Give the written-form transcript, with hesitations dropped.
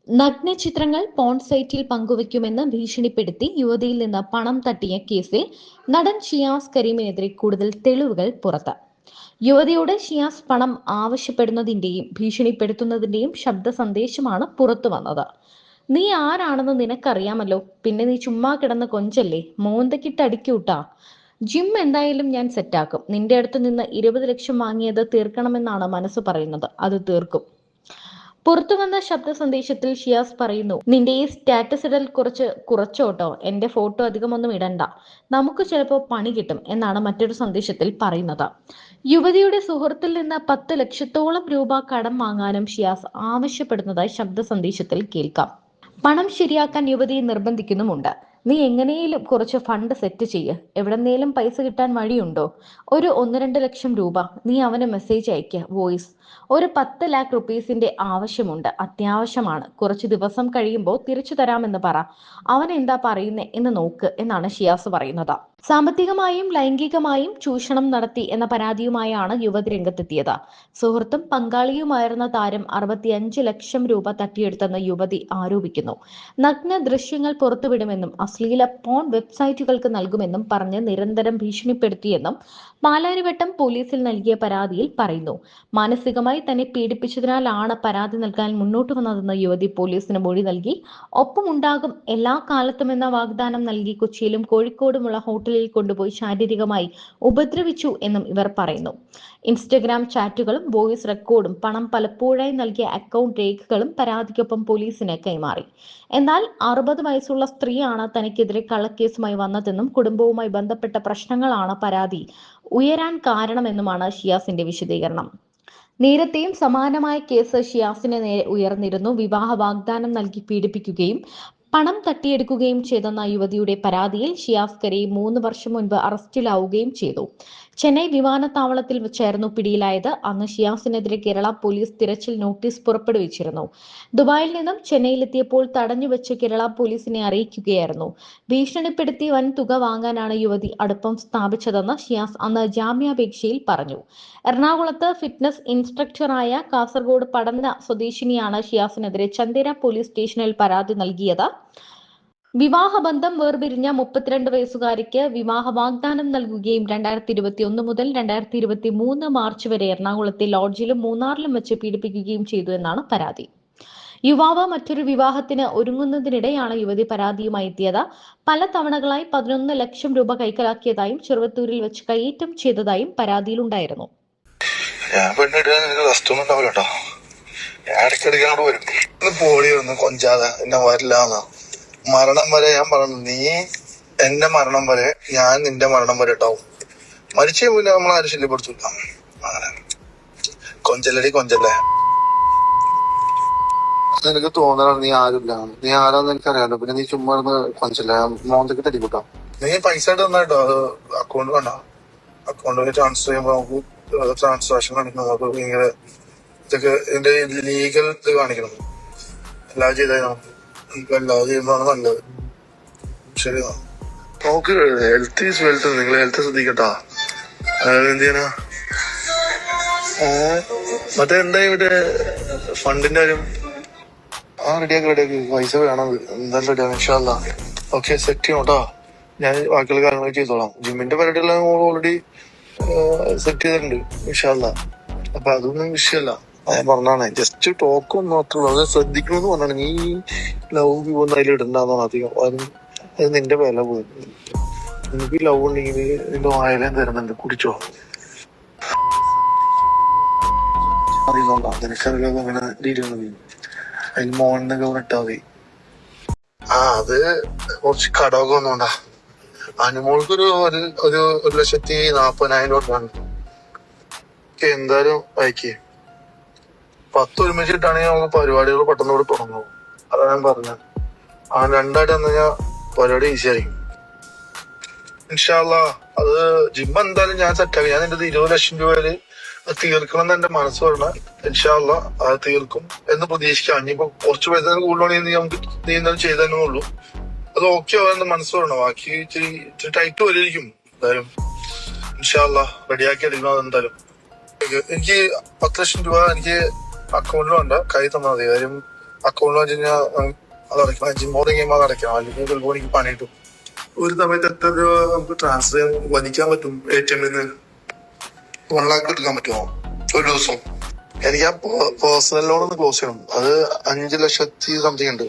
നഗ്നചിത്രങ്ങൾ porn സൈറ്റിൽ പങ്കുവയ്ക്കുമെന്ന് ഭീഷണിപ്പെടുത്തി യുവതിയിൽ നിന്ന് പണം തട്ടിയ കേസിൽ നടൻ ഷിയാസ് കരീമിനെതിരെ കൂടുതൽ തെളിവുകൾ പുറത്ത്. യുവതിയോട് ഷിയാസ് പണം ആവശ്യപ്പെടുന്നതിന്റെയും ഭീഷണിപ്പെടുത്തുന്നതിന്റെയും ശബ്ദ സന്ദേശമാണ് പുറത്തുവന്നത്. നീ ആരാണെന്ന് നിനക്കറിയാമല്ലോ, പിന്നെ നീ ചുമ്മാ കിടന്ന് കൊഞ്ചല്ലേ, മോന്തക്കിട്ടടിക്കൂട്ടാ. ജിം എന്തായാലും ഞാൻ സെറ്റാക്കും. നിന്റെ അടുത്ത് നിന്ന് 20 ലക്ഷം വാങ്ങിയത് തീർക്കണമെന്നാണ് മനസ്സ് പറയുന്നത്, അത് തീർക്കും. പുറത്തുവന്ന ശബ്ദ സന്ദേശത്തിൽ ഷിയാസ് പറയുന്നു, നിന്റെ ഈ സ്റ്റാറ്റസ് ഇടൽ കുറച്ചോട്ടോ, എന്റെ ഫോട്ടോ അധികമൊന്നും ഇടണ്ട, നമുക്ക് ചിലപ്പോൾ പണി കിട്ടും എന്നാണ് മറ്റൊരു സന്ദേശത്തിൽ പറയുന്നത്. യുവതിയുടെ സുഹൃത്തിൽ നിന്ന് 10 ലക്ഷത്തോളം രൂപ കടം വാങ്ങാനും ഷിയാസ് ആവശ്യപ്പെടുന്നതായി ശബ്ദ സന്ദേശത്തിൽ കേൾക്കാം. പണം ശരിയാക്കാൻ യുവതിയെ നിർബന്ധിക്കുന്നുമുണ്ട്. നീ എങ്ങനെയും കുറച്ച് ഫണ്ട് സെറ്റ് ചെയ്യ്, എവിടെന്നേലും പൈസ കിട്ടാൻ വഴിയുണ്ടോ, ഒരു 1-2 ലക്ഷം രൂപ നീ അവന് മെസ്സേജ് അയക്കുക, വോയിസ്. ഒരു 10 ലാഖ് റുപ്പീസിന്റെ ആവശ്യമുണ്ട്, അത്യാവശ്യമാണ്, കുറച്ച് ദിവസം കഴിയുമ്പോൾ തിരിച്ചു തരാമെന്ന് പറ, അവൻ എന്താ പറയുന്നേ എന്ന് നോക്ക് എന്നാണ് ഷിയാസ് പറയുന്നത്. സാമ്പത്തികമായും ലൈംഗികമായും ചൂഷണം നടത്തി എന്ന പരാതിയുമായാണ് യുവതി രംഗത്തെത്തിയത്. സുഹൃത്തും പങ്കാളിയുമായിരുന്ന താരം 65 ലക്ഷം രൂപ തട്ടിയെടുത്തെന്ന് യുവതി ആരോപിക്കുന്നു. നഗ്ന ദൃശ്യങ്ങൾ പുറത്തുവിടുമെന്നും അശ്ലീല പോൺ വെബ്സൈറ്റുകൾക്ക് നൽകുമെന്നും പറഞ്ഞ് നിരന്തരം ഭീഷണിപ്പെടുത്തിയെന്നും പാലാരിവട്ടം പോലീസിൽ നൽകിയ പരാതിയിൽ പറയുന്നു. മാനസികമായി തന്നെ പീഡിപ്പിച്ചതിനാലാണ് പരാതി നൽകാൻ മുന്നോട്ട് വന്നതെന്ന് യുവതി പോലീസിന് മൊഴി നൽകി. ഒപ്പമുണ്ടാകും എല്ലാ കാലത്തുമെന്ന വാഗ്ദാനം നൽകി കൊച്ചിയിലും കോഴിക്കോടുമുള്ള ഹോട്ടലിൽ കൊണ്ടുപോയി ശാരീരികമായി ഉപദ്രവിച്ചു എന്നും ഇവർ പറയുന്നു. ഇൻസ്റ്റഗ്രാം ചാറ്റുകളും വോയിസ് റെക്കോർഡും പണം പലപ്പോഴായി നൽകിയ അക്കൗണ്ട് രേഖകളും പരാതിക്കൊപ്പം പോലീസിന് കൈമാറി. എന്നാൽ 60 വയസ്സുള്ള സ്ത്രീയാണ് തനിക്കെതിരെ കള്ളക്കേസുമായി വന്നതെന്നും കുടുംബവുമായി ബന്ധപ്പെട്ട പ്രശ്നങ്ങളാണ് പരാതി ഉയരാൻ കാരണമെന്നുമാണ് ഷിയാസിന്റെ വിശദീകരണം. നേരത്തെയും സമാനമായ കേസ് ഷിയാസിന് നേരെ ഉയർന്നിരുന്നു. വിവാഹ വാഗ്ദാനം നൽകി പീഡിപ്പിക്കുകയും പണം തട്ടിയെടുക്കുകയും ചെയ്തെന്ന യുവതിയുടെ പരാതിയിൽ ഷിയാസ് കരീം 3 വർഷം മുൻപ് അറസ്റ്റിലാവുകയും ചെയ്തു. ചെന്നൈ വിമാനത്താവളത്തിൽ വെച്ചായിരുന്നു പിടിയിലായത്. അന്ന് ഷിയാസിനെതിരെ കേരള പോലീസ് തിരച്ചിൽ നോട്ടീസ് പുറപ്പെടുവിച്ചിരുന്നു. ദുബായിൽ നിന്നും ചെന്നൈയിലെത്തിയപ്പോൾ തടഞ്ഞുവെച്ച് കേരള പോലീസിനെ അറിയിക്കുകയായിരുന്നു. ഭീഷണിപ്പെടുത്തി വൻ തുക വാങ്ങാനാണ് യുവതി അടുപ്പം സ്ഥാപിച്ചതെന്ന് ഷിയാസ് അന്ന് ജാമ്യാപേക്ഷയിൽ പറഞ്ഞു. എറണാകുളത്ത് ഫിറ്റ്നസ് ഇൻസ്ട്രക്ടറായ കാസർഗോഡ് പടന്ന സ്വദേശിനിയാണ് ഷിയാസിനെതിരെ ചന്ദേര പോലീസ് സ്റ്റേഷനിൽ പരാതി നൽകിയത്. വിവാഹബന്ധം വേർപിരിഞ്ഞ 32 വയസ്സുകാരിക്ക് വിവാഹ വാഗ്ദാനം നൽകുകയും 2021 മുതൽ 2023 മാർച്ച് വരെ എറണാകുളത്തെ ലോഡ്ജിലും മൂന്നാറിലും വെച്ച് പീഡിപ്പിക്കുകയും ചെയ്തു എന്നാണ് പരാതി. യുവാവ് മറ്റൊരു വിവാഹത്തിന് ഒരുങ്ങുന്നതിനിടെയാണ് യുവതി പരാതിയുമായി എത്തിയത്. പല തവണകളായി 11 ലക്ഷം രൂപ കൈക്കലാക്കിയതായും ചെറുവത്തൂരിൽ വെച്ച് കയ്യേറ്റം ചെയ്തതായും പരാതിയിലുണ്ടായിരുന്നു. മരണം വരെ ഞാൻ പറഞ്ഞു, നീ എന്റെ മരണം വരെ ഞാൻ നിന്റെ മരണം വരെ ഉണ്ടാവും. മരിച്ചു പിന്നെ നമ്മൾ ആരും ശല്യപ്പെടുത്തില്ല. അങ്ങനെ കൊഞ്ചല്ലടി കൊഞ്ചല്ലേ. എനിക്ക് തോന്നണം നീ ആരുമില്ല, നീ ആരാന്ന് എനിക്കറിയാലോ. പിന്നെ നീ ചുമ്മാ കൊഞ്ചല്ല, മോന്തക്ക് തടിക്കൂട്ടാ. നീ പൈസ ആയിട്ട് തന്നായിട്ടോ, അത് അക്കൗണ്ട് വേണ്ട, അക്കൗണ്ടിൽ ട്രാൻസ്ഫർ ചെയ്യുമ്പോ നമുക്ക് ട്രാൻസാക്ഷൻ കാണിക്കണം. നമുക്ക് ഭയങ്കര ഇതൊക്കെ ഇതിന്റെ ലീഗൽ ഇത് കാണിക്കണം. എല്ലാം ചെയ്താൽ നമുക്ക് എല്ലാം ചെയ്യുമ്പോഴാണ് നല്ലത്. ശരി, നമുക്ക് ഹെൽത്ത് ഈസ് വെൽത്ത്. നിങ്ങൾ ഹെൽത്ത് ശ്രദ്ധിക്കട്ടാ. അതായത് എന്ത് ചെയ്യണ മറ്റേ എന്താ ഇവിടെ ഫണ്ടിന്റെ കാര്യം റെഡിയാക്കി പൈസ വേണം. എന്തായാലും റെഡിയാണ് ഇൻഷാല്ലാ. ഓക്കെ, സെറ്റ് ചെയ്യണോട്ടാ. ഞാൻ ബാക്കിയുള്ള കാര്യങ്ങൾ ചെയ്തോളാം. ജിമ്മിന്റെ പരിപാടിയെല്ലാം ഓൾറെഡി സെറ്റ് ചെയ്തിട്ടുണ്ട് ഇൻഷാല്ലാ. അപ്പൊ അതൊന്നും വിഷയമല്ല. ഞാൻ പറഞ്ഞാണ് ജസ്റ്റ് ടോക്ക് ഒന്നും മാത്രമേ ഉള്ളൂ. അത് ശ്രദ്ധിക്കണമെന്ന് പറഞ്ഞാണ്. നീ ലവ് ഒന്നും അതിൽ ഇടണ്ടെന്നാണ് അധികം. അത് നിന്റെ വില പോയി. നിനക്ക് ലവ് ഉണ്ടെങ്കിൽ നിന്റെ വായലേം തരുന്നുണ്ട്, കുടിച്ചോ. അറിയുന്നോണ്ടാ നിനക്കറിയാതെ അങ്ങനെ ഡീൽ മതി. അതിന് മോളിനൊക്കെ ഇട്ടാ മതി. അത് കുറച്ച് കടമൊക്കെ വന്നോണ്ടാ. അനുമോൾക്കൊരു 1,40,000 രൂപ എന്തായാലും അയക്കേ. 10 ഒരുമിച്ചിട്ടാണെങ്കിൽ നമുക്ക് പരിപാടികൾ പെട്ടെന്ന് കൂടെ തുടങ്ങും. അതാ ഞാൻ പറഞ്ഞത്. ആ 2 വന്നു കഴിഞ്ഞാൽ പരിപാടി ഈസി ആയിരിക്കും ഇൻഷാല്ലാ. അത് ജിം എന്തായാലും ഞാൻ സെറ്റാക്കി. ഞാൻ നിന്റെ 20 ലക്ഷം രൂപയില് തീർക്കണം എന്ന് എന്റെ മനസ്സ് പറഞ്ഞ ഇൻഷാല്ലാ അത് തീർക്കും എന്ന് പ്രതീക്ഷിക്കാം. ഇനിയിപ്പോ കുറച്ച് പൈസ കൂടുതലാണെങ്കിൽ നീ എന്തായാലും ചെയ്തേ ഉള്ളൂ. അത് ഓക്കെ ആവാൻ മനസ്സ് പറയണം. ബാക്കി ഇച്ചിരി ടൈറ്റ് വരിയിരിക്കും. എന്തായാലും ഇൻഷാല്ലാ റെഡിയാക്കി എടുക്കണം. എന്തായാലും എനിക്ക് 10 ലക്ഷം രൂപ എനിക്ക് അക്കൗണ്ടിൽ വേണ്ട, കൈ തന്നാൽ മതി. കാര്യം അക്കൗണ്ടിൽ വെച്ച് കഴിഞ്ഞാൽ അത് അടയ്ക്കണം. ജിമ്മോ കഴിയുമ്പോൾ അത് അടയ്ക്കണം, അല്ലെങ്കിൽ ചിലപ്പോൾ എനിക്ക് പണി കിട്ടും. ഒരു സമയത്ത് എത്ര രൂപ നമുക്ക് ട്രാൻസ്ഫർ ചെയ്യാൻ വലിക്കാൻ പറ്റും? ATM നിന്ന് 1 lakh എടുക്കാൻ പറ്റുമോ ഒരു ദിവസം? എനിക്ക് ആ പേഴ്സണൽ ലോൺ ഒന്ന് ക്ലോസ് ചെയ്യണം. അത് 5 ലക്ഷത്തി സംതിങ് ഉണ്ട്.